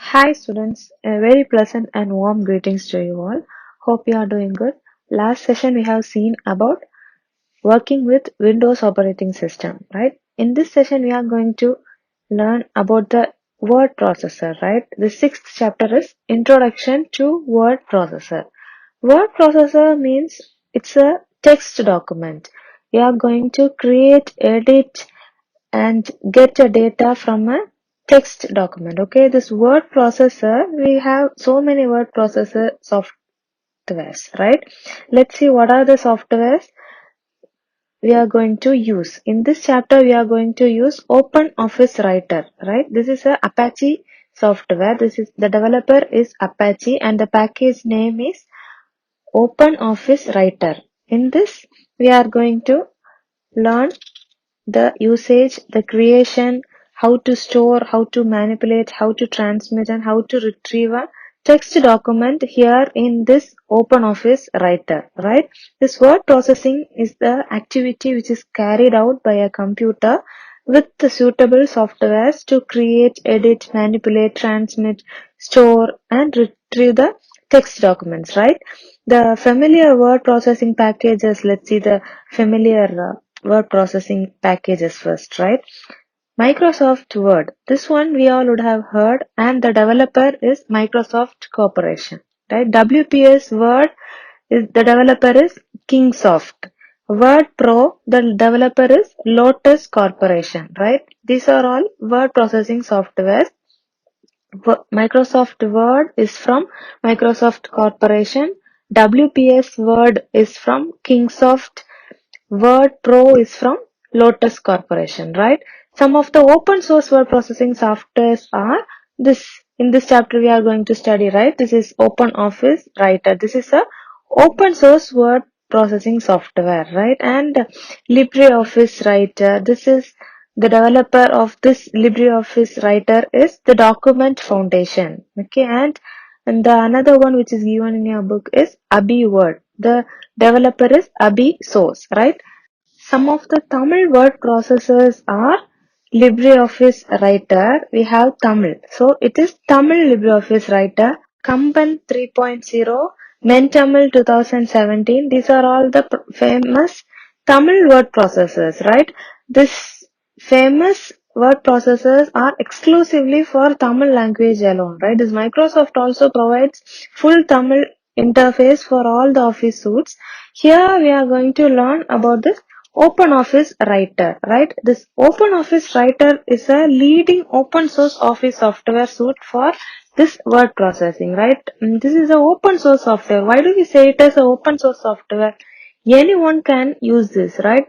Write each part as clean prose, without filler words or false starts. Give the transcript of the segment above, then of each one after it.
Hi students, a very pleasant and warm greetings to you all. Hope you are doing good. Last session we have seen about working with Windows operating system, right? In this session we are going to learn about the word processor, right? The sixth chapter is Introduction to Word Processor. Word processor means it's a text document. We are going to create, edit, and get a data from a text document. Okay, this word processor, we have so many word processor softwares, right? Let's see what are the softwares we are going to use. In this chapter we are going to use Open Office Writer, right? This is a Apache software. This is the developer is Apache and the package name is Open Office Writer. In this we are going to learn the usage, the creation, how to store, how to manipulate, how to transmit, and how to retrieve a text document here in this OpenOffice Writer, right? This word processing is the activity which is carried out by a computer with the suitable softwares to create, edit, manipulate, transmit, store, and retrieve the text documents, right? The familiar word processing packages, let's see the familiar word processing packages first, right? Microsoft Word. This one we all would have heard, and the developer is Microsoft Corporation, right? WPS Word is the developer is Kingsoft. Word Pro, the developer is Lotus Corporation, right? These are all word processing softwares. Microsoft Word is from Microsoft Corporation. WPS Word is from Kingsoft. Word Pro is from Lotus Corporation, right? Some of the open source word processing softwares are this. In this chapter we are going to study, right? This is Open Office Writer. This is a open source word processing software, right? And LibreOffice Writer. This is the developer of this LibreOffice Writer is the Document Foundation. Okay, and the another one which is given in your book is Abi Word. The developer is Abi Source, right? Some of the Tamil word processors are LibreOffice Writer. We have Tamil. So it is Tamil LibreOffice Writer, Kamban 3.0, Mentamil 2017. These are all the famous Tamil word processors, right? This famous word processors are exclusively for Tamil language alone, right? This Microsoft also provides full Tamil interface for all the office suites. Here we are going to learn about this Open Office Writer, right? This Open Office Writer is a leading open source office software suite for this word processing, right? This is an open source software. Why do we say it as an open source software? Anyone can use this, right?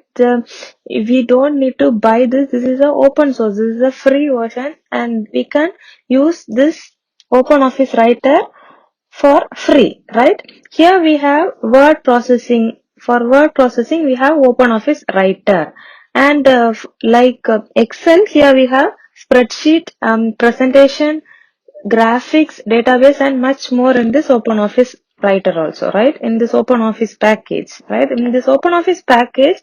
We don't need to buy this. This is an open source. This is a free version and we can use this Open Office Writer for free, right? Here we have word processing. For word processing, we have OpenOffice Writer. And Excel, here we have spreadsheet, presentation, graphics, database, and much more in this OpenOffice Writer also, right? In this OpenOffice package, right? In this OpenOffice package,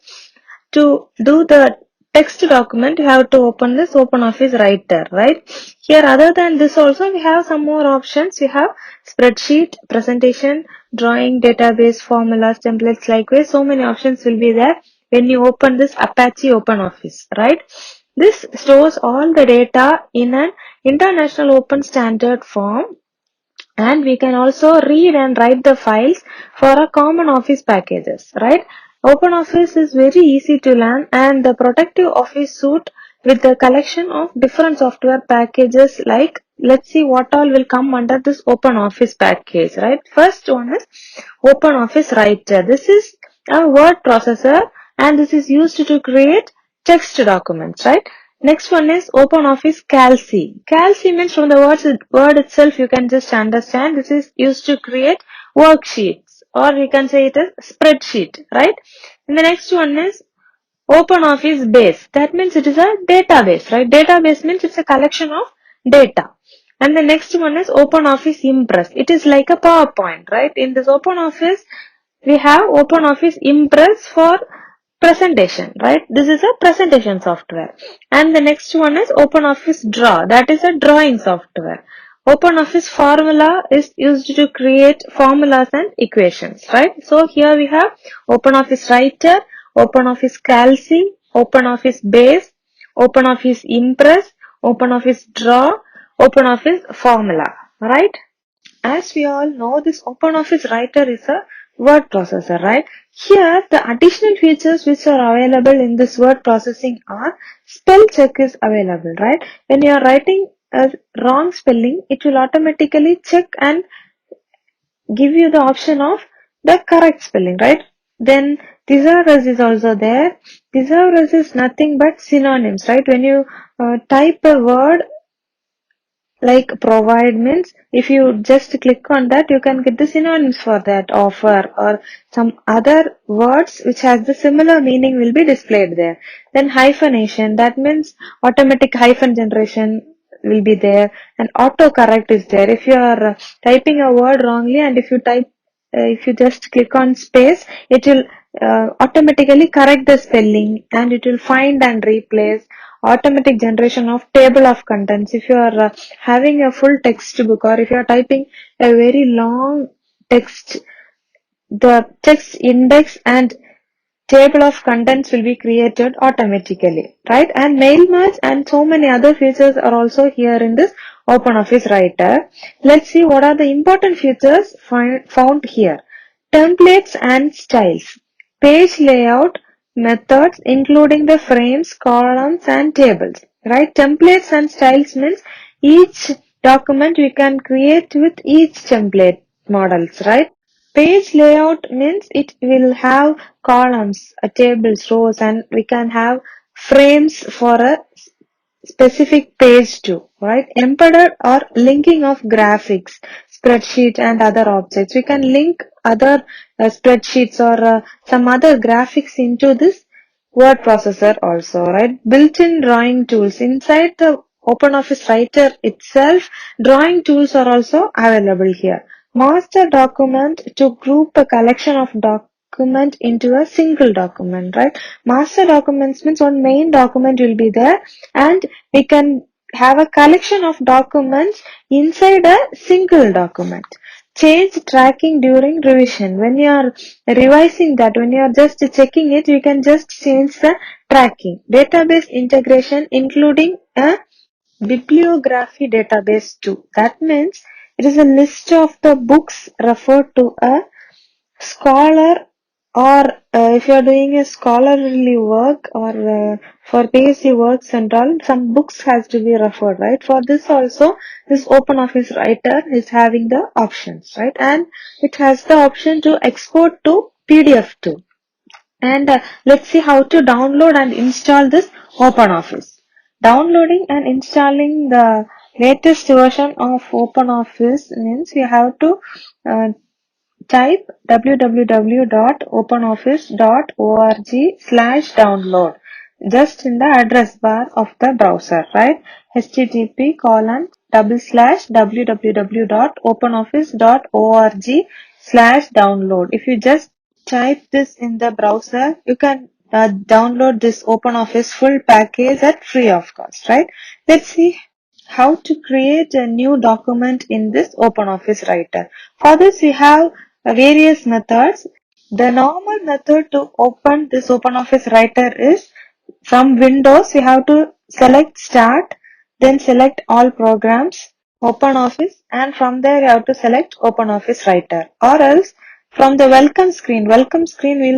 to do the text document, you have to open this OpenOffice Writer, right? Here, other than this also, we have some more options. We have spreadsheet, presentation, drawing, database, formulas, templates, likewise. So many options will be there when you open this Apache OpenOffice, right? This stores all the data in an international open standard form, and we can also read and write the files for a common office packages, right? OpenOffice is very easy to learn, and the protective office suite with the collection of different software packages, like let's see what all will come under this OpenOffice package, right? First one is OpenOffice Writer. This is a word processor and this is used to create text documents, right? Next one is OpenOffice Calci. Calci means from the word itself you can just understand. This is used to create worksheets, or you can say it as spreadsheet, right? And the next one is OpenOffice Base. That means it is a database, right? Database means it's a collection of data. And the next one is OpenOffice Impress. It is like a PowerPoint, right? In this OpenOffice, we have OpenOffice Impress for presentation, right? This is a presentation software. And the next one is OpenOffice Draw. That is a drawing software. OpenOffice formula is used to create formulas and equations, right? So here we have OpenOffice Writer, OpenOffice Calci, OpenOffice Base, OpenOffice Impress, OpenOffice Draw, OpenOffice Formula, right? As we all know, this OpenOffice Writer is a word processor, right? Here, the additional features which are available in this word processing are spell check is available, right? When you are writing a wrong spelling, it will automatically check and give you the option of the correct spelling, right? Then thesaurus is also there. Thesaurus is nothing but synonyms, right? When you type a word like provide means if you just click on that you can get the synonyms for that offer or some other words which has the similar meaning will be displayed there. Then hyphenation, that means automatic hyphen generation will be there, and autocorrect is there. If you are typing a word wrongly and if you just click on space, it will automatically correct the spelling and it will find and replace. Automatic generation of table of contents. If you are having a full textbook or if you are typing a very long text, the text index and table of contents will be created automatically, right? And mail merge and so many other features are also here in this OpenOffice Writer. Let's see what are the important features found here. Templates and styles, page layout, methods including the frames, columns and tables, right? Templates and styles means each document we can create with each template models, right? Page layout means it will have columns, tables, rows, and we can have frames for a specific page too, right? Embedded or linking of graphics, spreadsheet and other objects. We can link other spreadsheets or some other graphics into this word processor also, right? Built-in drawing tools. Inside the OpenOffice Writer itself, drawing tools are also available here. Master document to group a collection of document into a single document, right? Master documents means one main document will be there and we can have a collection of documents inside a single document. Change tracking during revision. When you are revising that, when you are just checking it, you can just change the tracking. Database integration including a bibliography database too. That means it is a list of the books referred to a scholar or if you are doing a scholarly work or for PhD works and all, some books has to be referred, right? For this also, this OpenOffice Writer is having the options, right? And it has the option to export to PDF too. And let's see how to download and install this OpenOffice. Downloading and installing the latest version of OpenOffice means you have to uh, type www.openoffice.org/download just in the address bar of the browser, right? http://www.openoffice.org/download. If you just type this in the browser, you can download this OpenOffice full package at free of cost, right? Let's see how to create a new document in this OpenOffice Writer. For this, we have various methods. The normal method to open this OpenOffice Writer is from Windows, you have to select Start, then select All Programs, OpenOffice, and from there you have to select OpenOffice Writer. Or else, from the welcome screen we'll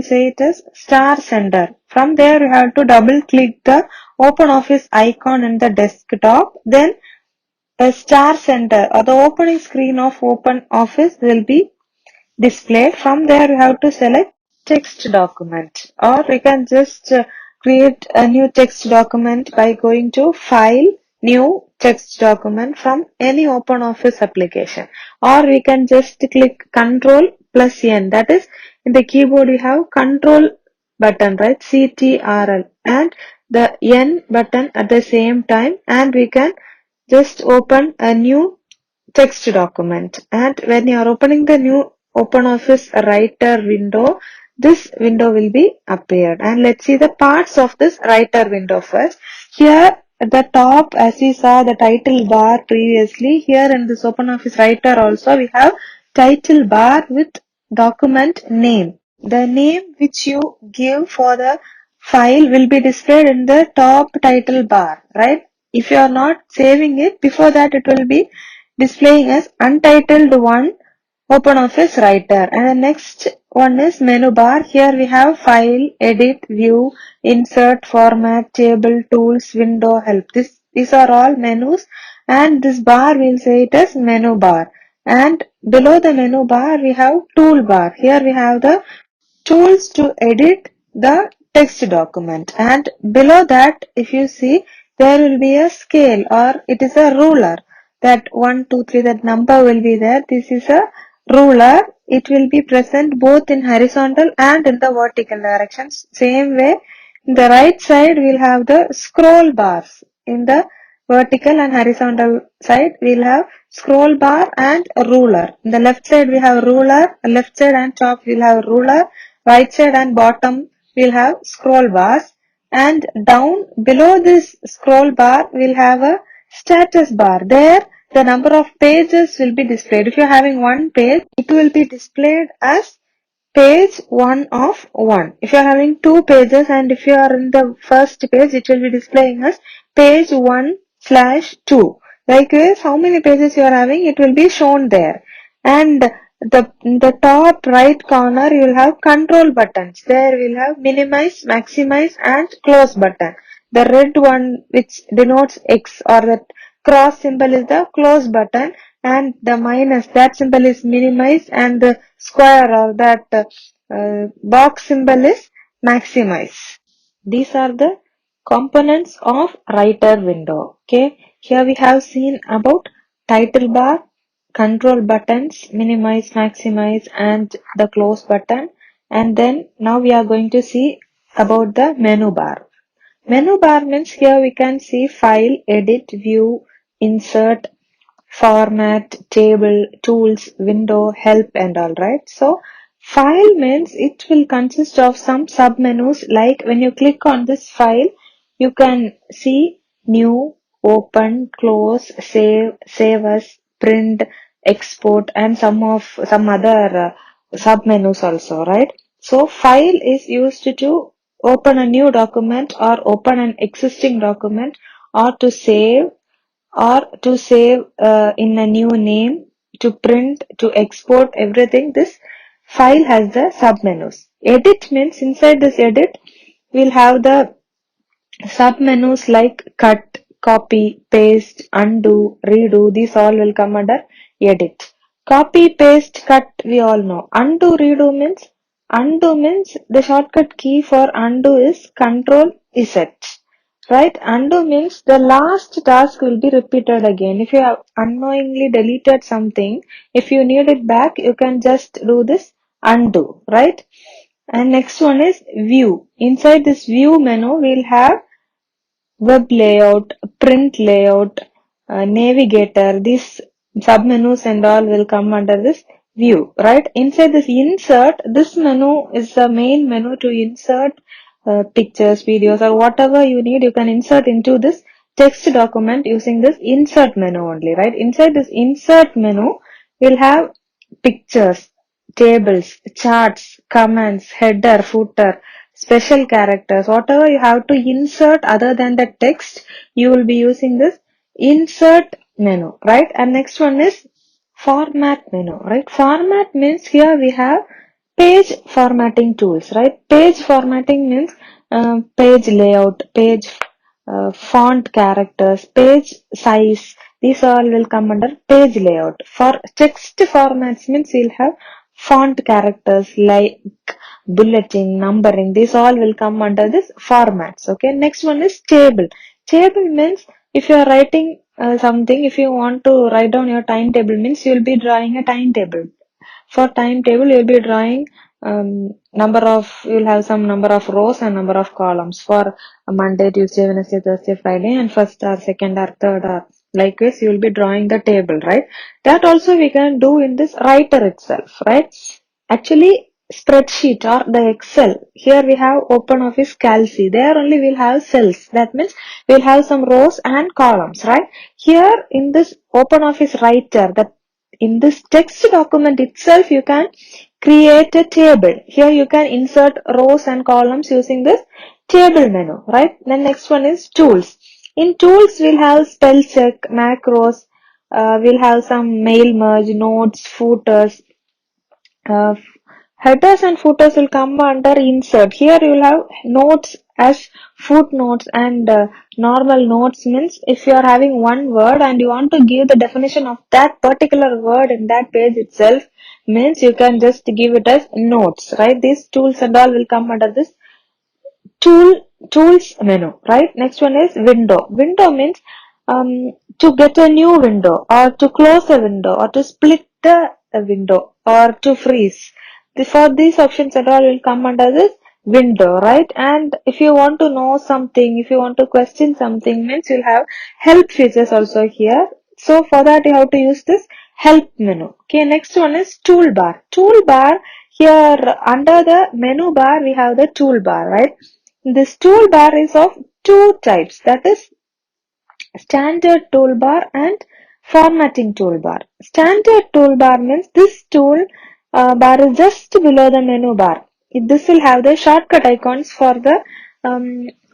say it as Star Sender. From there you have to double click the OpenOffice icon in the desktop, then a Star Center or the opening screen of OpenOffice will be displayed. From there you have to select text document, or we can just create a new text document by going to File, New Text Document from any OpenOffice application, or we can just click Ctrl plus N. That is, in the keyboard you have Control button, right? CTRL and the N button at the same time, and we can just open a new text document. And when you are opening the new OpenOffice Writer window, this window will be appeared. And let's see the parts of this Writer window first. Here the top, as we saw the title bar previously, here in this OpenOffice Writer also we have title bar with document name. The name which you give for the file will be displayed in the top title bar, right? If you are not saving it, before that it will be displaying as untitled one OpenOffice Writer. And the next one is menu bar. Here we have file, edit, view, insert, format, table, tools, window, help. These are all menus, and this bar we'll say it as menu bar. And below the menu bar we have toolbar. Here we have the tools to edit the text document, and below that if you see there will be a scale, or it is a ruler, that 1 2 3 that number will be there. This is a ruler. It will be present both in horizontal and in the vertical directions. Same way, in the right side we'll have the scroll bars. In the vertical and horizontal side we'll have scroll bar and a ruler. In the left side we have ruler, left side and top we'll have ruler, right side and bottom we'll have scroll bars, and down below this scroll bar we'll have a status bar. There the number of pages will be displayed. If you're having one page, it will be displayed as page 1 of 1. If you are having two pages, and if you are in the first page, it will be displaying as page 1/2. Likewise, how many pages you are having, it will be shown there. And in the top right corner, you will have control buttons. There we will have minimize, maximize and close button. The red one which denotes X, or that cross symbol, is the close button, and the minus, that symbol is minimize, and the square, or that box symbol is maximize. These are the components of writer window. Okay, here we have seen about title bar, control buttons, minimize, maximize and the close button, and then now we are going to see about the menu bar. Menu bar means here we can see file, edit, view, insert, format, table, tools, window, help and all, right? So file means it will consist of some submenus, like when you click on this file, you can see new, open, close, save as, print, export and some other submenus also, right? So file is used to open a new document, or open an existing document, or to save, in a new name, to print, to export, everything. This file has the submenus. Edit means inside this edit we'll have the submenus like cut, copy, paste, undo, redo. These all will come under edit. Copy, paste, cut we all know. Undo means the shortcut key for undo is Control Z. Right? Undo means the last task will be repeated again. If you have unknowingly deleted something, if you need it back, you can just do this undo, right? And next one is view. Inside this view menu, we'll have web layout, print layout, navigator. These submenus and all will come under this view, right? Inside this insert, this menu is the main menu to insert pictures, videos, or whatever you need. You can insert into this text document using this insert menu only, right? Inside this insert menu, we'll have pictures, tables, charts, comments, header, footer, special characters, whatever you have to insert other than the text, you will be using this insert menu, right? And next one is format menu, right? Format means here we have page formatting tools, right? Page formatting means page layout, page font characters, page size. These all will come under page layout. For text formats means we'll have font characters like bulleting, numbering. These all will come under this formats. Okay. Next one is table. Table means if you are writing something, if you want to write down your timetable, means you will be drawing a timetable. For timetable, you will be drawing you'll have some number of rows and number of columns for Monday, Tuesday, Wednesday, Thursday, Friday, and first or second or third, or likewise you will be drawing the table, right? That also we can do in this writer itself, right? Actually, spreadsheet or the Excel, here we have OpenOffice Calc. There only we'll have cells. That means we'll have some rows and columns, right? Here in this OpenOffice Writer, that in this text document itself, you can create a table. Here you can insert rows and columns using this table menu, right? Then next one is tools. In tools, we'll have spell check, macros, we'll have some mail merge, notes, footers, uh, headers and footers will come under insert. Here you will have notes as footnotes, and normal notes means if you are having one word and you want to give the definition of that particular word in that page itself, means you can just give it as notes, right? These tools and all will come under this tools menu, right? Next one is window. Window means to get a new window, or to close a window, or to split a window, or to freeze. For these options and all will come under this window, right? And if you want to know something, if you want to question something, means you'll have help features also here. So for that you have to use this help menu. Okay, next one is toolbar. Toolbar, here under the menu bar we have the toolbar, right? This toolbar is of two types, that is standard toolbar and formatting toolbar. Standard toolbar means this tool bar is just below the menu bar. This will have the shortcut icons for the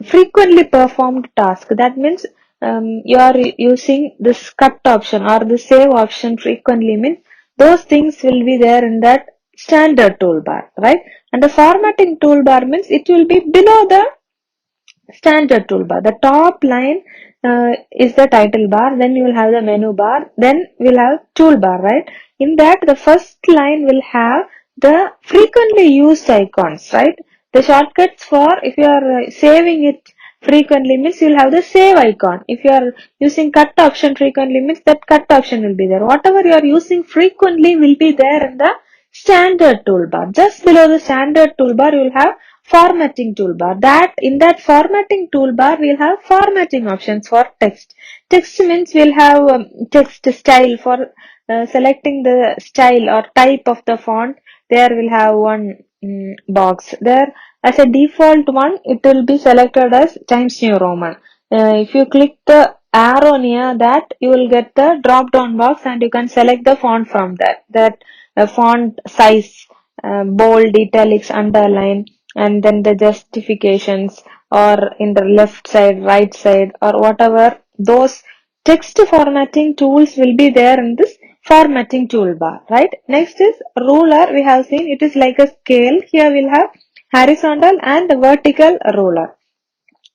frequently performed task. That means you are using this cut option or the save option frequently, means those things will be there in that standard toolbar, right? And the formatting toolbar means it will be below the standard toolbar. The top line is the title bar, then you will have the menu bar, then we'll have toolbar, right? In that, the first line will have the frequently used icons, right? The shortcuts for, if you are saving it frequently, means you'll have the save icon. If you are using cut option frequently, means that cut option will be there. Whatever you are using frequently will be there in the standard toolbar. Just below the standard toolbar, you will have formatting toolbar. That in that formatting toolbar we'll have formatting options for text. Text means we'll have text style for selecting the style or type of the font. There we'll have one box. There as a default one, it will be selected as Times New Roman. If you click the arrow near that, you will get the drop down box and you can select the font from that. That font size, bold, italics, underline, and then the justifications, or in the left side, right side, or whatever, those text formatting tools will be there in this formatting toolbar, right? Next is ruler. We have seen it is like a scale. Here we'll have horizontal and vertical ruler,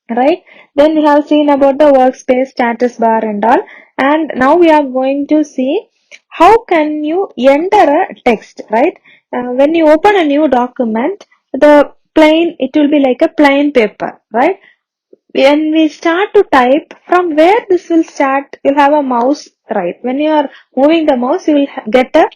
right? Then we have seen about the workspace, status bar and all, and now we are going to see how can you enter a text, right? When you open a new document, the plain, it will be like a plain paper, right? When we start to type, from where this will start, you'll have a mouse, right? When you are moving the mouse, you will get a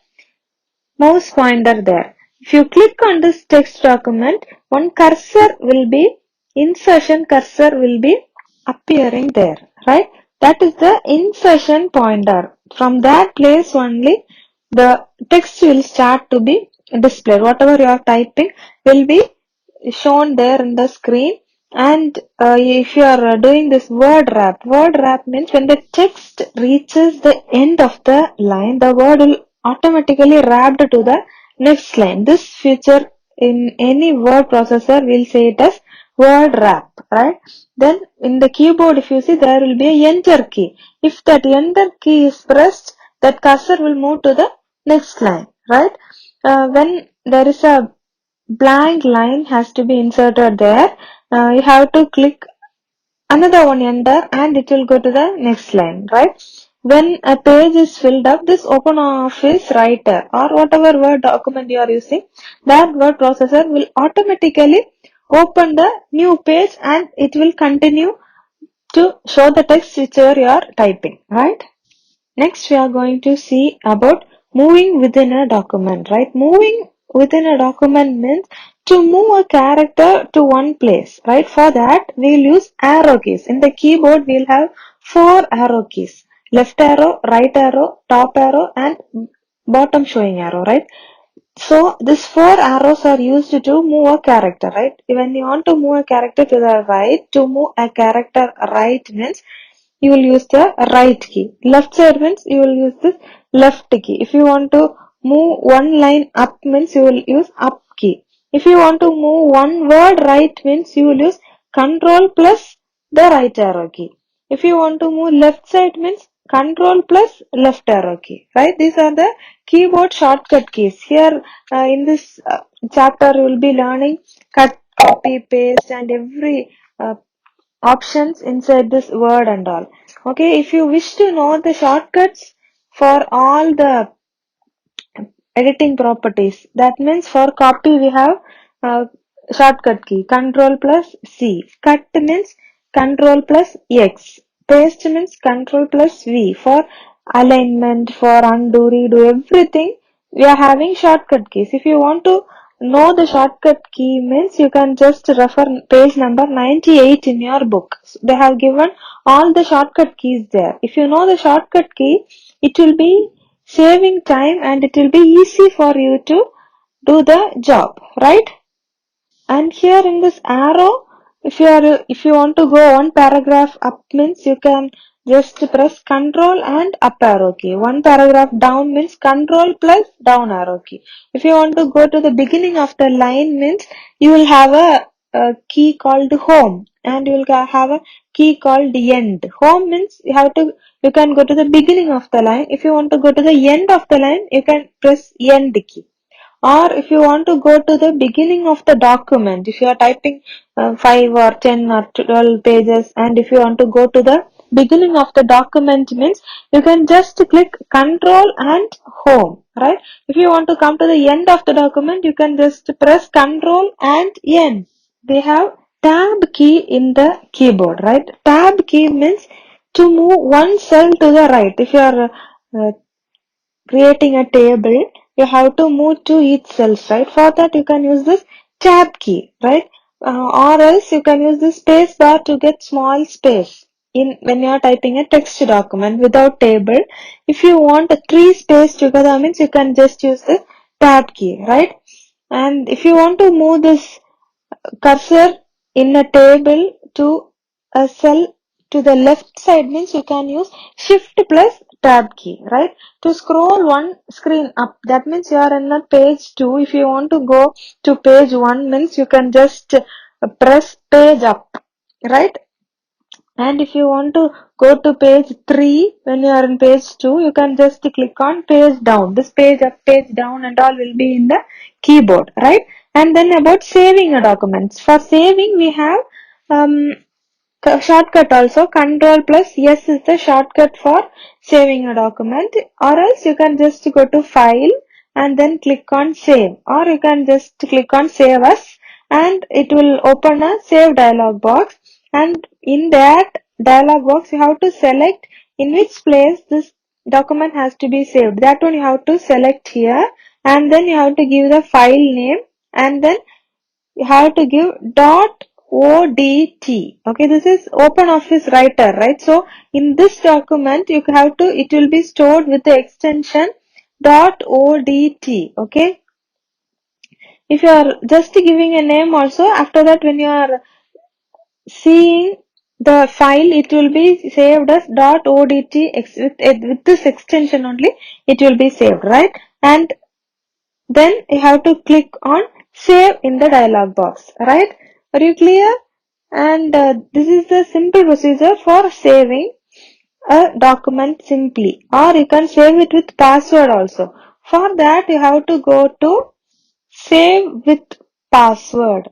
mouse pointer there. If you click on this text document, one cursor will be, insertion cursor will be appearing there, right? That is the insertion pointer. From that place only, the text will start to be displayed. Whatever you are typing will be shown there in the screen. And if you are doing this word wrap means when the text reaches the end of the line, the word will automatically wrapped to the next line. This feature in any word processor will say it as word wrap, right? Then in the keyboard, if you see, there will be a enter key. If that enter key is pressed, that cursor will move to the next line, right? When there is a blank line has to be inserted there, you have to click another one enter and it will go to the next line, right? When a page is filled up, this OpenOffice Writer or whatever word document you are using, that word processor will automatically open the new page and it will continue to show the text whichever you are typing, right? Next, we are going to see about moving within a document, right? Moving within a document means to move a character to one place, right? For that, we'll use arrow keys. In the keyboard, we'll have 4 arrow keys. Left arrow, right arrow, top arrow, and bottom showing arrow, right? So these four arrows are used to move a character, right? When you want to move a character to the right, to move a character right means you will use the right key. Left side means you will use this left key. If you want to move one line up means you will use up key. If you want to move one word right means you will use control plus the right arrow key. If you want to move left side means control plus left arrow key, right? These are the keyboard shortcut keys. Here in this chapter you will be learning cut, copy, paste and every options inside this word and all. Okay, if you wish to know the shortcuts for all the editing properties, that means for copy we have uh, shortcut key control plus C. Cut means control plus X. Paste means control plus V. For alignment, for undo, redo, everything we are having shortcut keys. If you want to know the shortcut key means you can just refer page number 98 in your book. They have given all the shortcut keys there. If you know the shortcut key, it will be saving time and it will be easy for you to do the job, right? And here in this arrow, if you want to go one paragraph up means you can just press control and up arrow key. One paragraph down means control plus down arrow key. If you want to go to the beginning of the line means you will have a key called home and you will have a key called end. Home means you can go to the beginning of the line. If you want to go to the end of the line, you can press end key. Or if you want to go to the beginning of the document, if you are typing 5 or 10 or 12 pages, and if you want to go to the beginning of the document means you can just click control and home, right? If you want to come to the end of the document, you can just press control and end. They have tab key in the keyboard, right? Tab key means to move one cell to the right. If you are creating a table, you have to move to each cell, right? For that you can use this tab key, right? Or else you can use the space bar to get small space in when you are typing a text document without table. If you want a three space together means you can just use the tab key, right? And if you want to move this cursor in a table to a cell to the left side means you can use shift plus tab key, right? To scroll one screen up, that means you are in a page 2. If you want to go to page 1 means you can just press page up, right? And if you want to go to page 3 when you are in page 2, you can just click on page down. This page up, page down and all will be in the keyboard, right? And then about saving a document. For saving we have um, shortcut also. Control plus S is the shortcut for saving a document, or else you can just go to file and then click on save, or you can just click on save as and it will open a save dialog box, and in that dialog box you have to select in which place this document has to be saved. That one you have to select here, and then you have to give the file name, and then you have to give dot odt. Okay, this is open office writer, right? So in this document you have to, it will be stored with the extension dot odt. Okay, if you are just giving a name also, after that when you are seeing the file, it will be saved as dot odt with this extension only it will be saved, right? And then you have to click on save in the dialog box, right? Are you clear? And this is the simple procedure for saving a document simply, or you can save it with password also. For that you have to go to save with password.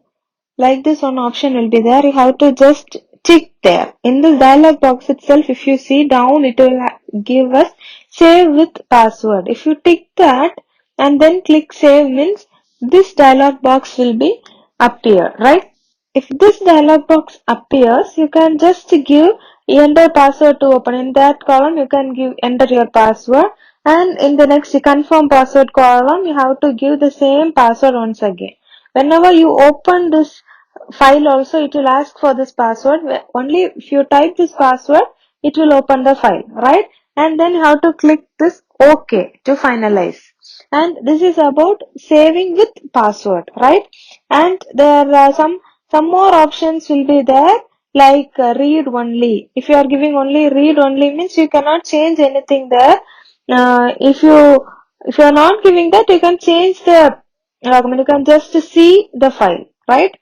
Like this one option will be there, you have to just tick there. In the dialog box itself, if you see down, it will give us save with password. If you tick that and then click save means this dialog box will be appear, right? If this dialog box appears, you can just give enter password to open. In that column, you can give enter your password, and in the next confirm password column, you have to give the same password once again. Whenever you open this file also, it will ask for this password. Only if you type this password, it will open the file, right? And then you have to click this OK to finalize. and this is about saving with password, right? And there are some more options will be there, like read only. If you are giving only read only, means you cannot change anything there. If you are not giving that, you can change the document. You can just see the file, right?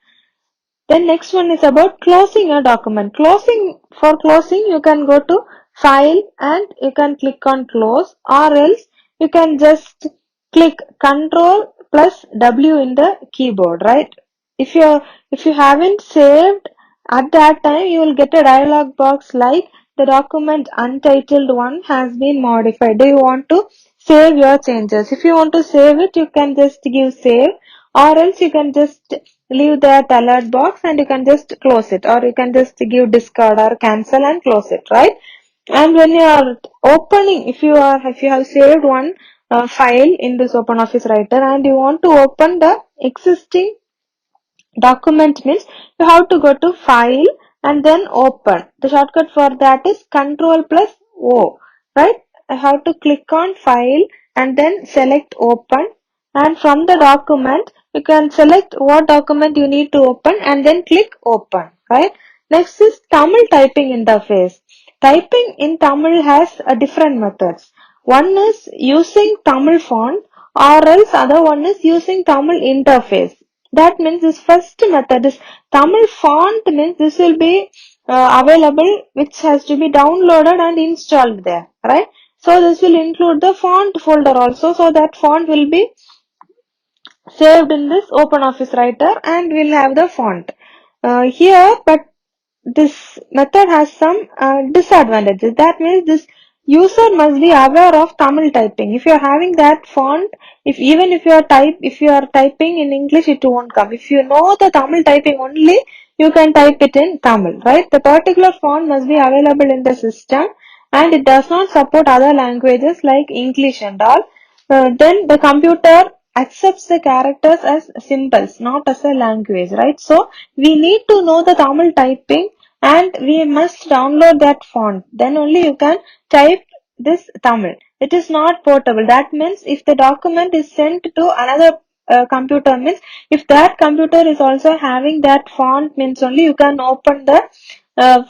Then next one is about closing a document. For closing, you can go to file and you can click on close, or else you can just click Control plus W in the keyboard, right? If you haven't saved at that time, you will get a dialog box like the document untitled one has been modified. Do you want to save your changes? If you want to save it, you can just give save, or else you can just leave that alert box and you can just close it, or you can just give discard or cancel and close it, right? And when you are opening, if you have saved one file in this open office writer and you want to open the existing document, means you have to go to file and then open. The shortcut for that is Control plus O, right? I have to click on file and then select open, and from the document you can select what document you need to open and then click open, right? Next is Tamil typing interface. Typing in Tamil has a different methods. One is using Tamil font, or else other one is using Tamil interface. That means this first method is Tamil font, means this will be available, which has to be downloaded and installed there, right? So this will include the font folder also, so that font will be saved in this open office writer and we'll have the font here. But this method has some disadvantages. That means this user must be aware of Tamil typing. If you are having that font, if you are typing in English, it won't come. If you know the Tamil typing only, you can type it in Tamil, right? The particular font must be available in the system, and it does not support other languages like English and all. Then the computer accepts the characters as symbols, not as a language, right? So we need to know the Tamil typing and we must download that font. Then only you can type this Tamil. It is not portable. That means if the document is sent to another computer, means if that computer is also having that font, means only you can open the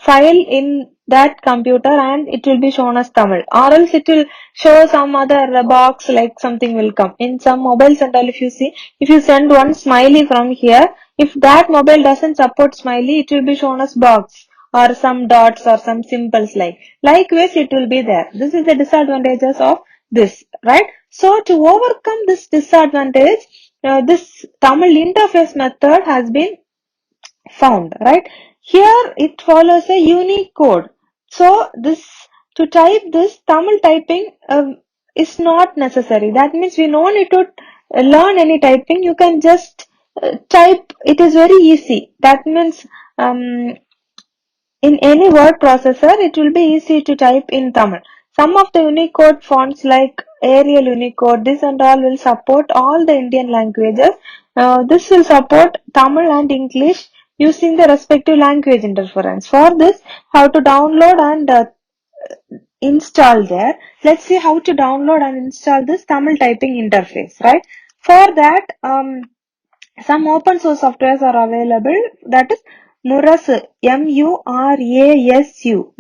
file in that computer and it will be shown as Tamil, or else it will show some other box like something will come. In some mobiles and all, if you see, if you send one smiley from here, if that mobile doesn't support smiley, it will be shown as box or some dots or some symbols like. Likewise, it will be there. This is the disadvantages of this, right? So to overcome this disadvantage, this Tamil interface method has been found, right? Here it follows a unique code. So this, to type this Tamil typing is not necessary. That means we don't need to learn any typing. You can just type. It is very easy. That means in any word processor, it will be easy to type in Tamil. Some of the Unicode fonts like Arial Unicode, this and all will support all the Indian languages. This will support Tamil and English using the respective language interference. For this, how to download and install there. Let's see how to download and install this Tamil typing interface, right? For that, some open source softwares are available. That is Murasu, Murasu.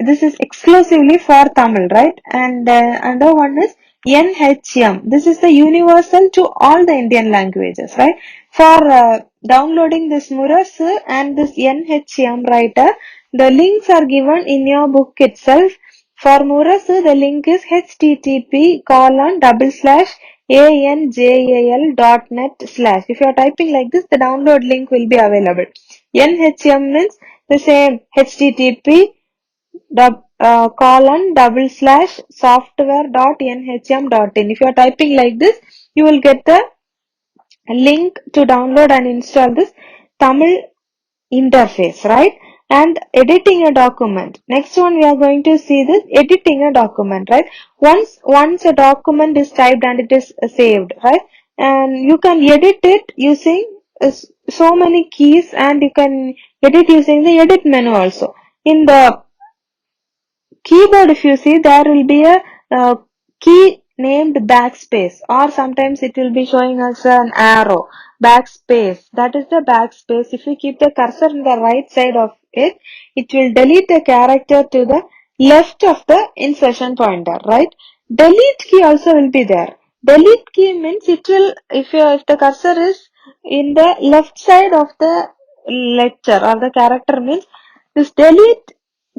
This is exclusively for Tamil, right? And another one is NHM. This is the universal to all the Indian languages, right? For downloading this Murasu and this NHM writer, the links are given in your book itself. For Murasu, the link is http://anjal.net/. If you are typing like this, the download link will be available. NHM means the same, http://software.nhm.in. If you are typing like this, you will get the link to download and install this Tamil interface, right? And editing a document. Next one we are going to see this editing a document, right? Once a document is typed and it is saved, right? And you can edit it using so many keys, and you can edit using the edit menu also. In the keyboard, if you see, there will be a key named backspace, or sometimes it will be showing us an arrow. Backspace, that is the backspace. If you keep the cursor on the right side of it, it will delete the character to the left of the insertion pointer, right? Delete key also will be there. Delete key means it will, if the cursor is in the left side of the lecture or the character, means this delete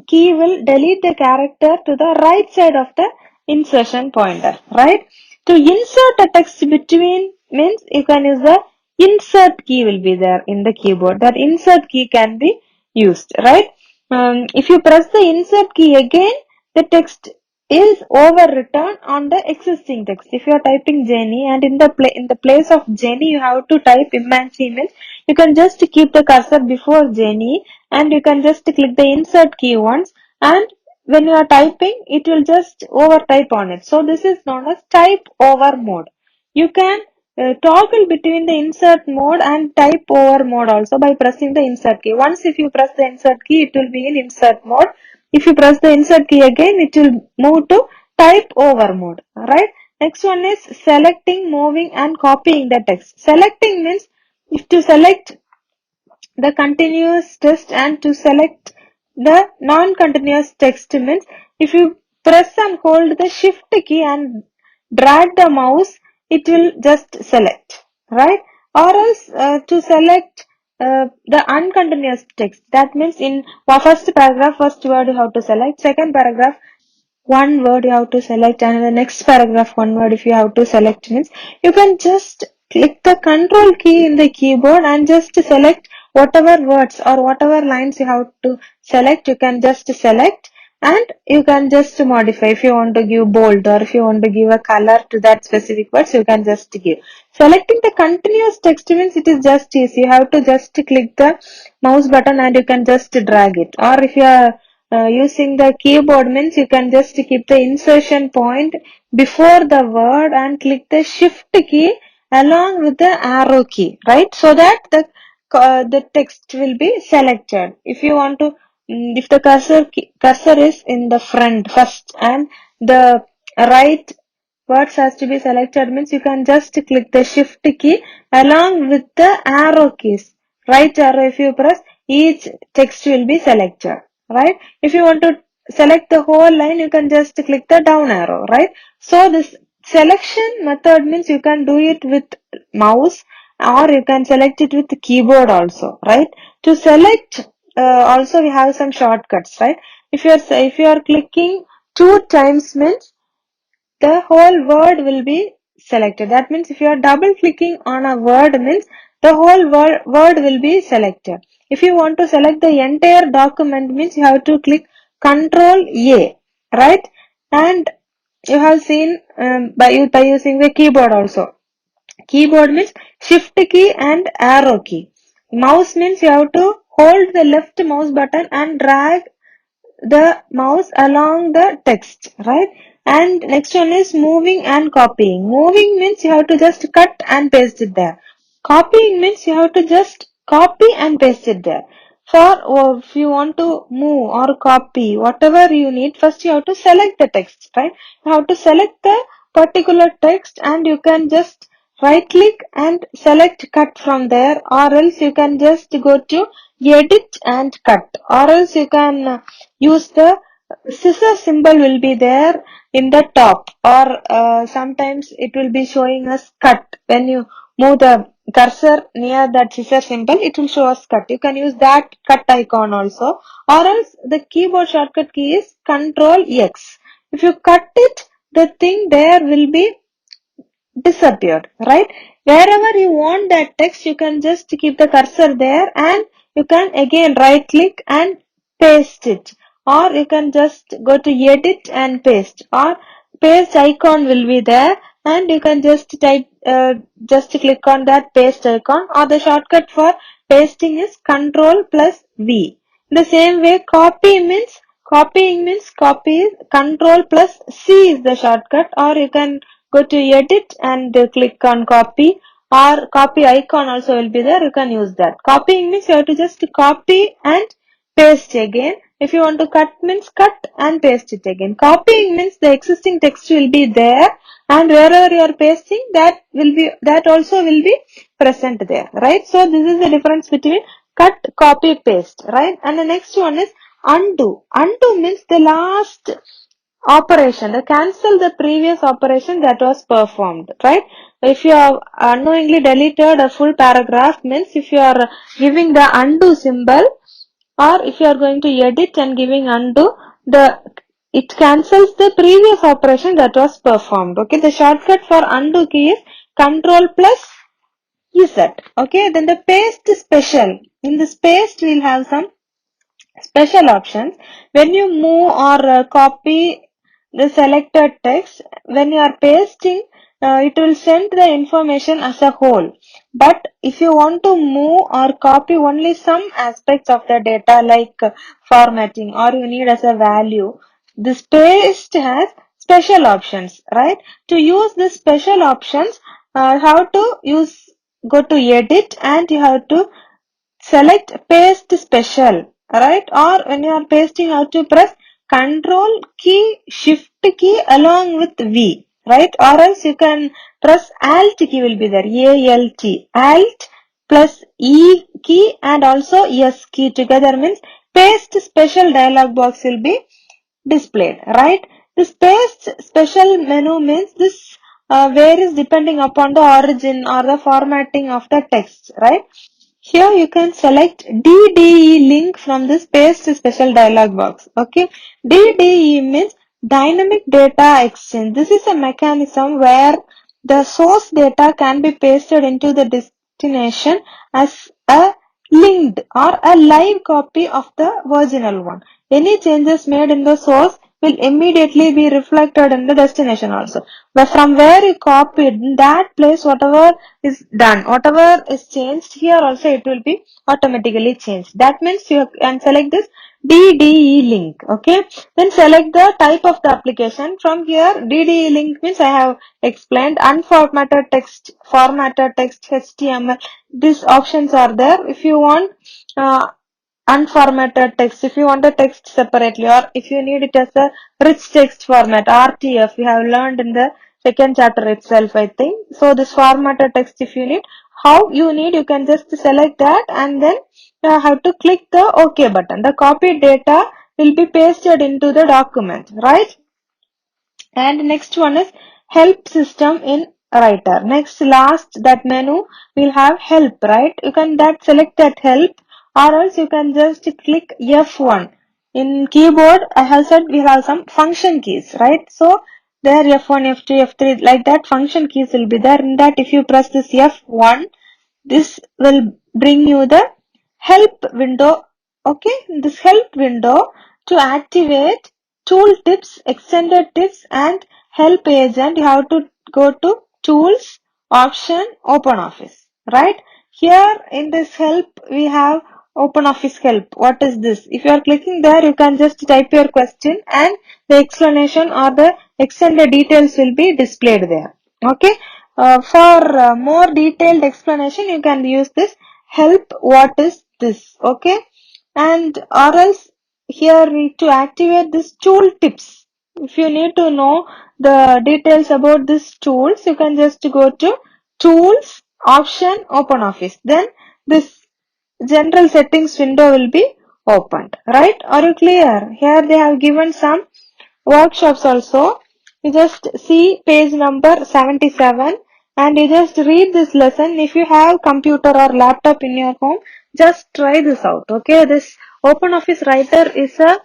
key will delete the character to the right side of the insertion pointer, right? To insert a text between means you can use the insert key will be there in the keyboard. That insert key can be used, right? If you press the insert key again, the text is overwritten on the existing text. If you are typing Jenny and in the place of Jenny you have to type Imanci, means you can just keep the cursor before Jenny and you can just click the insert key once, and when you are typing it will just over type on it. So this is known as type over mode. You can toggle between the insert mode and type over mode also by pressing the insert key. Once if you press the insert key, it will be in insert mode. If you press the insert key again, it will move to type over mode. Alright. Next one is selecting, moving and copying the text. Selecting means if to select the continuous text and to select the non-continuous text means if you press and hold the shift key and drag the mouse, it will just select, right? Or else to select the uncontinuous text, that means in first paragraph, first word you have to select, second paragraph one word you have to select, and in the next paragraph one word if you have to select, means you can just click the control key in the keyboard and just select whatever words or whatever lines you have to select. You can just select and you can just modify. If you want to give bold or if you want to give a color to that specific words, you can just give. Selecting the continuous text means it is just easy. You have to just click the mouse button and you can just drag it. Or if you are using the keyboard means you can just keep the insertion point before the word and click the shift key along with the arrow key, right? So that the text will be selected. If you want to, if the cursor is in the front first and the right words has to be selected, means you can just click the shift key along with the arrow keys. Right arrow if you press, each text will be selected, right? If you want to select the whole line, you can just click the down arrow, right? So this selection method means you can do it with mouse or you can select it with the keyboard also, right? To select also we have some shortcuts, right? If you are clicking two times means the whole word will be selected. That means if you are double clicking on a word means the whole word will be selected. If you want to select the entire document means you have to click Control A, right? And you have seen by using the keyboard also. Keyboard means shift key and arrow key. Mouse means you have to hold the left mouse button and drag the mouse along the text, right? And next one is moving and copying. Moving means you have to just cut and paste it there. Copying means you have to just copy and paste it there. If you want to move or copy whatever you need, first you have to select the text, right? You have to select the particular text and you can just right click and select cut from there, or else you can just go to edit and cut, or else you can use the scissor symbol will be there in the top, or sometimes it will be showing us cut. When you move the cursor near that scissor symbol, it will show us cut. You can use that cut icon also, or else the keyboard shortcut key is Control X. If you cut it, the thing there will be disappeared, right? Wherever you want that text, you can just keep the cursor there and you can again right click and paste it, or you can just go to edit and paste, or paste icon will be there and you can just type just click on that paste icon, or the shortcut for pasting is Control plus V. The same way copying means copy is Control plus C is the shortcut, or you can go to edit and click on copy, or copy icon also will be there. You can use that. Copying means you have to just copy and paste again. If you want to cut means cut and paste it again. Copying means the existing text will be there and wherever you are pasting, that also will be present there, right? So this is the difference between cut, copy, paste, right? And the next one is undo. Undo means the last operation, the cancel the previous operation that was performed, right? If you have unknowingly deleted a full paragraph, means if you are giving the undo symbol, or if you are going to edit and giving undo, it cancels the previous operation that was performed. Okay, the shortcut for undo key is Control plus Z. Okay, then the paste special. In this paste, we'll have some special options. When you move or copy the selected text, when you are pasting, it will send the information as a whole. But if you want to move or copy only some aspects of the data, like formatting, or you need as a value, this paste has special options, right? To use the special options, how to use, go to edit, and you have to select paste special, right? Or when you are pasting, how to press control key, shift key along with V, right? Or else you can press alt key, will be there, alt plus E key and also S key together, means paste special dialog box will be displayed, right? This paste special menu means this varies depending upon the origin or the formatting of the text, right? Here you can select DDE link from this paste special dialog box. Okay, DDE means dynamic data exchange. This is a mechanism where the source data can be pasted into the destination as a linked or a live copy of the original one. Any changes made in the source will immediately be reflected in the destination also. But from where you copied, in that place, whatever is done, whatever is changed, here also it will be automatically changed. That means you can select this DDE link. Okay, then select the type of the application. From here, DDE link means I have explained unformatted text, formatted text, HTML. These options are there. If you want unformatted text, if you want the text separately, or if you need it as a rich text format, RTF, we have learned in the second chapter itself, I think. So this formatted text, if you need, how you need, you can just select that, and then have to click the OK button. The copied data will be pasted into the document, right? And next one is help system in writer. Next, last, that menu will have help, right? You can that select that help, or else you can just click F1. In keyboard, I have said we have some function keys, right? So there F1, F2, F3, like that function keys will be there. In that, if you press this F1, this will bring you the help window. Okay, this help window, to activate tool tips, extended tips, and help agent, you have to go to tools, option, open office, right? Here in this help, we have open office help. What is this? If you are clicking there, you can just type your question, and the explanation or the extended details will be displayed there. Okay. For more detailed explanation, you can use this help. What is this? Okay. And or else here to activate this tool tips. If you need to know the details about this tools, you can just go to tools, option, open office. Then this general settings window will be opened, right? Are you clear? Here they have given some workshops also. You just see page number 77 and you just read this lesson. If you have computer or laptop in your home, just try this out. Okay, this OpenOffice Writer is a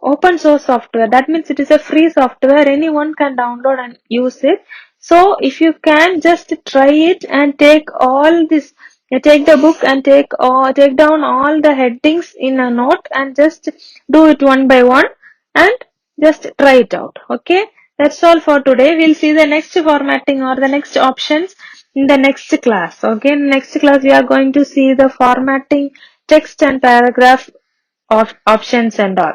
open source software. That means it is a free software. Anyone can download and use it. So if you can just try it and take all this, take the book and take down all the headings in a note and just do it one by one and just try it out. Okay, that's all for today. We'll see the next formatting or the next options in the next class. Okay, in next class we are going to see the formatting text and paragraph of options and all.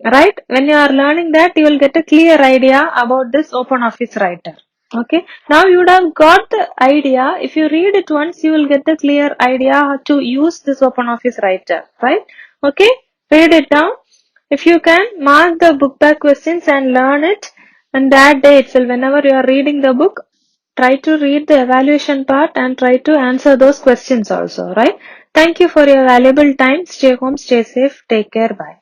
Right? When you are learning that, you will get a clear idea about this OpenOffice Writer. Okay. Now you would have got the idea. If you read it once, you will get the clear idea how to use this OpenOffice Writer. Right? Okay. Read it down. If you can, mark the book back questions and learn it. And that day itself, whenever you are reading the book, try to read the evaluation part and try to answer those questions also, right? Thank you for your valuable time. Stay home, stay safe, take care, bye.